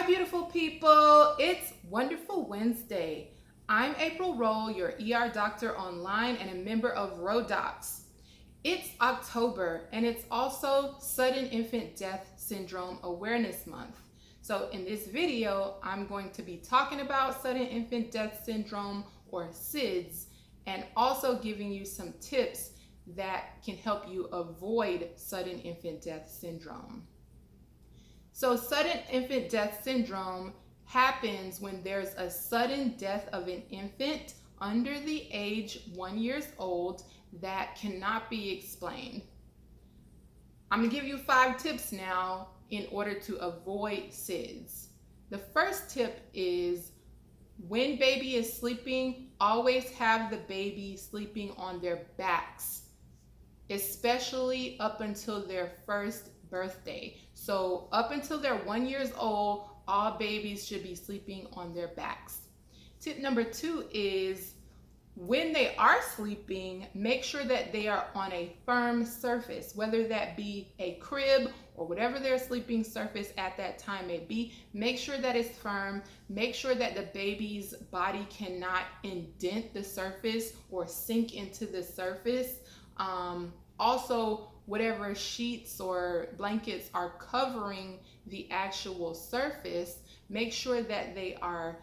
beautiful people. It's Wonderful Wednesday. I'm April Roll, your ER doctor online and a member of RoDocs. It's October and it's also Sudden Infant Death Syndrome Awareness Month. So in this video, I'm going to be talking about Sudden Infant Death Syndrome, or SIDS, and also giving you some tips that can help you avoid Sudden Infant Death Syndrome. So sudden infant death syndrome happens when there's a sudden death of an infant under the age 1 year old that cannot be explained. I'm gonna give you 5 tips now in order to avoid SIDS. The first tip is when baby is sleeping, always have the baby sleeping on their backs, especially up until their first birthday. So up until they're 1 year old, all babies should be sleeping on their backs. Tip number 2 is when they are sleeping, make sure that they are on a firm surface, whether that be a crib or whatever their sleeping surface at that time may be. Make sure that it's firm. Make sure that the baby's body cannot indent the surface or sink into the surface. Also, whatever sheets or blankets are covering the actual surface, make sure that they are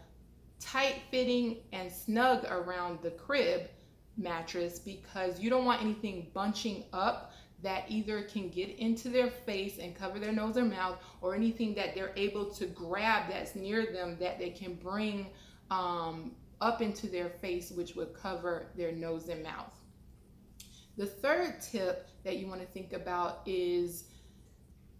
tight fitting and snug around the crib mattress, because you don't want anything bunching up that either can get into their face and cover their nose or mouth, or anything that they're able to grab that's near them that they can bring up into their face, which would cover their nose and mouth. The third tip that you want to think about is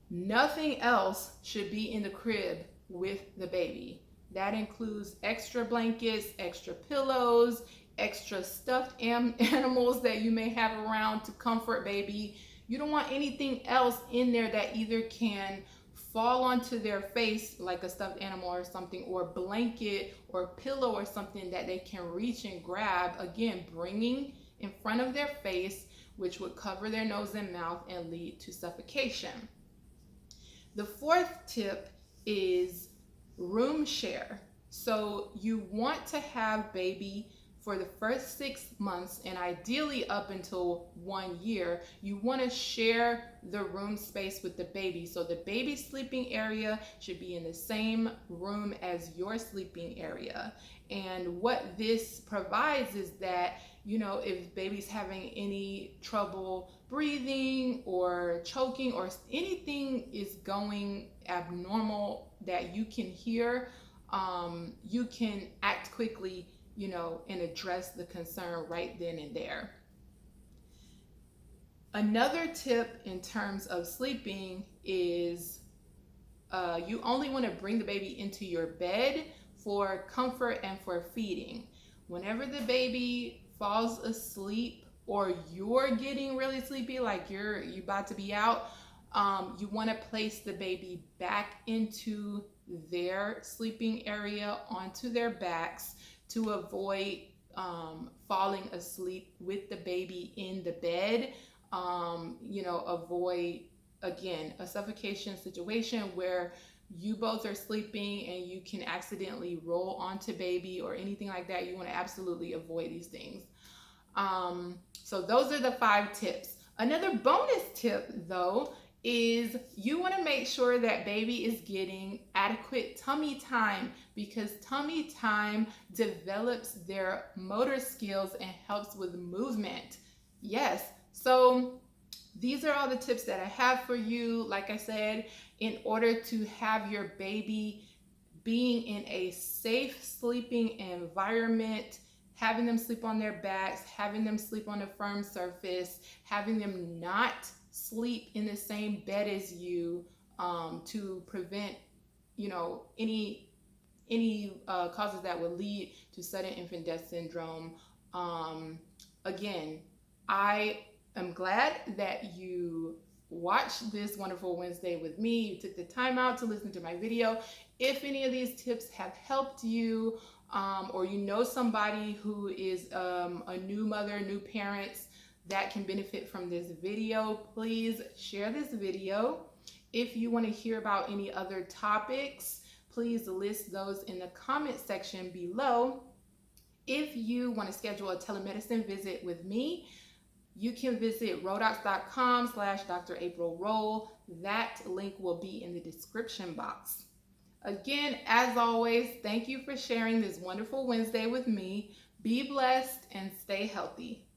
nothing else should be in the crib with the baby. That includes extra blankets, extra pillows, extra stuffed animals that you may have around to comfort baby. You don't want anything else in there that either can fall onto their face, like a stuffed animal or something, or blanket or pillow or something that they can reach and grab, again, bringing in front of their face, which would cover their nose and mouth and lead to suffocation. The fourth tip is room share. So you want to have baby for the first 6 months, and ideally up until 1 year, you want to share the room space with the baby. So the baby's sleeping area should be in the same room as your sleeping area. And what this provides is that, you know, if baby's having any trouble breathing or choking, or anything is going abnormal that you can hear, you can act quickly, you know, and address the concern right then and there. Another tip in terms of sleeping is you only want to bring the baby into your bed for comfort and for feeding. Whenever the baby falls asleep or you're getting really sleepy, like you're about to be out, you want to place the baby back into their sleeping area onto their backs to avoid falling asleep with the baby in the bed. Avoid, again, a suffocation situation where you both are sleeping and you can accidentally roll onto baby or anything like that. You want to absolutely avoid these things. So those are the 5 tips. Another bonus tip, though, is you want to make sure that baby is getting adequate tummy time, because tummy time develops their motor skills and helps with movement. Yes, so these are all the tips that I have for you. Like I said, in order to have your baby being in a safe sleeping environment, having them sleep on their backs, having them sleep on a firm surface, having them not sleep in the same bed as you, to prevent, you know, any causes that would lead to sudden infant death syndrome. Again, I am glad that you watched this Wonderful Wednesday with me. You took the time out to listen to my video. If any of these tips have helped you, or you know somebody who is a new mother, new parents that can benefit from this video, please share this video. If you want to hear about any other topics, please list those in the comment section below. If you want to schedule a telemedicine visit with me, you can visit rodox.com/Dr. April Roll. That link will be in the description box. Again, as always, thank you for sharing this wonderful Wednesday with me. Be blessed and stay healthy.